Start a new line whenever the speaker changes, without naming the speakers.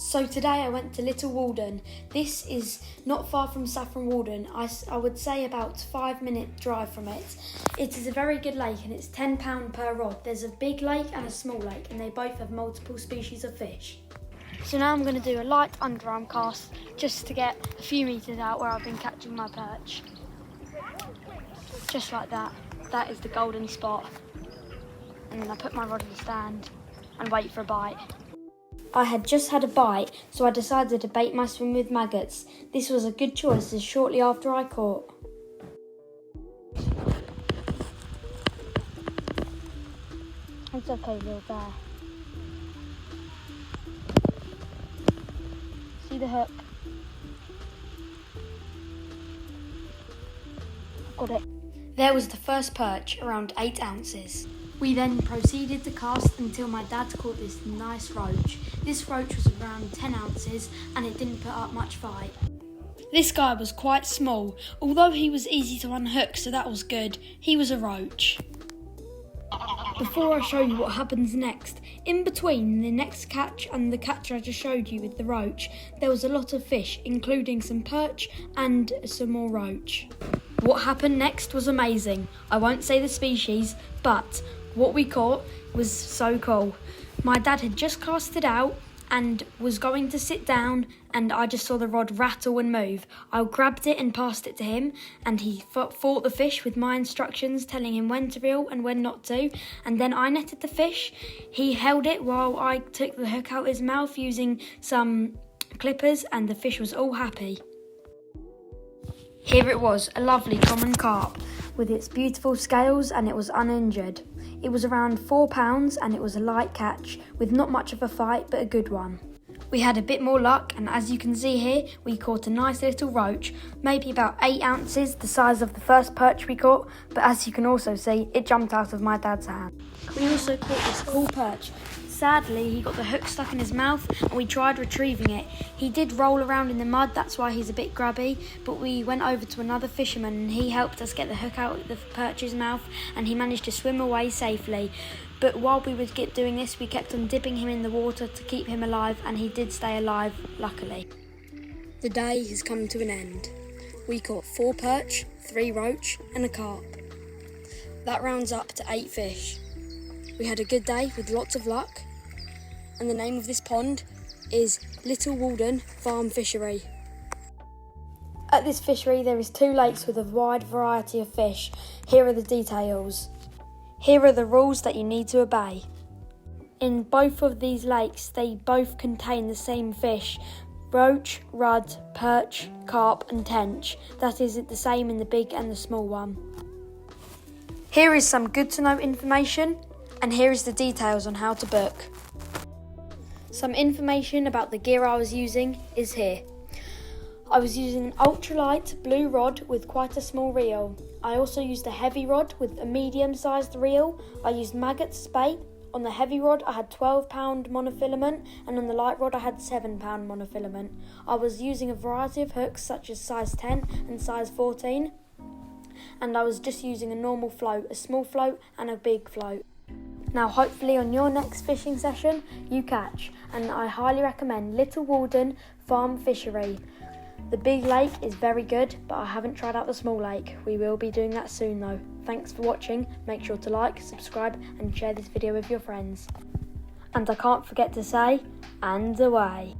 So today I went to Little Walden. This is not far from Saffron Walden. I would say about 5-minute drive from it. It is a very good lake and it's £10 per rod. There's a big lake and a small lake and they both have multiple species of fish. So now I'm going to do a light underarm cast just to get a few metres out where I've been catching my perch. Just like that. That is the golden spot. And then I put my rod in the stand and wait for a bite. I had just had a bite, so I decided to bait my swim with maggots. This was a good choice as shortly after I caught. It's okay, little bear. See the hook? Got it. There was the first perch, around 8 ounces. We then proceeded to cast until my dad caught this nice roach. This roach was around 10 ounces and it didn't put up much fight. This guy was quite small, although he was easy to unhook, so that was good. He was a roach. Before I show you what happens next, in between the next catch and the catch I just showed you with the roach, there was a lot of fish, including some perch and some more roach. What happened next was amazing. I won't say the species, but what we caught was so cool. My dad had just cast it out and was going to sit down and I just saw the rod rattle and move. I grabbed it and passed it to him and he fought the fish with my instructions telling him when to reel and when not to, and then I netted the fish. He held it while I took the hook out his mouth using some clippers and the fish was all happy. Here it was, a lovely common carp with its beautiful scales and it was uninjured. It was around £4 and it was a light catch with not much of a fight but a good one. We had a bit more luck and as you can see here we caught a nice little roach, maybe about 8 ounces, the size of the first perch we caught, but as you can also see it jumped out of my dad's hand. We also caught this cool perch. Sadly, he got the hook stuck in his mouth and we tried retrieving it. He did roll around in the mud, that's why he's a bit grubby, but we went over to another fisherman and he helped us get the hook out of the perch's mouth and he managed to swim away safely. But while we were doing this, we kept on dipping him in the water to keep him alive and he did stay alive, luckily. The day has come to an end. We caught 4 perch, 3 roach and a carp. That rounds up to 8 fish. We had a good day with lots of luck, and the name of this pond is Little Walden Farm Fishery. At this fishery there is 2 lakes with a wide variety of fish. Here are the details. Here are the rules that you need to obey. In both of these lakes they both contain the same fish: roach, rudd, perch, carp and tench. That is the same in the big and the small one. Here is some good to know information. And here is the details on how to book. Some information about the gear I was using is here. I was using an ultralight blue rod with quite a small reel. I also used a heavy rod with a medium-sized reel. I used maggots bait. On the heavy rod I had 12-pound monofilament and on the light rod I had 7-pound monofilament. I was using a variety of hooks such as size 10 and size 14. And I was just using a normal float, a small float and a big float. Now hopefully on your next fishing session you catch, and I highly recommend Little Walden Farm Fishery. The big lake is very good, but I haven't tried out the small lake. We will be doing that soon though. Thanks for watching, make sure to like, subscribe and share this video with your friends. And I can't forget to say, and away.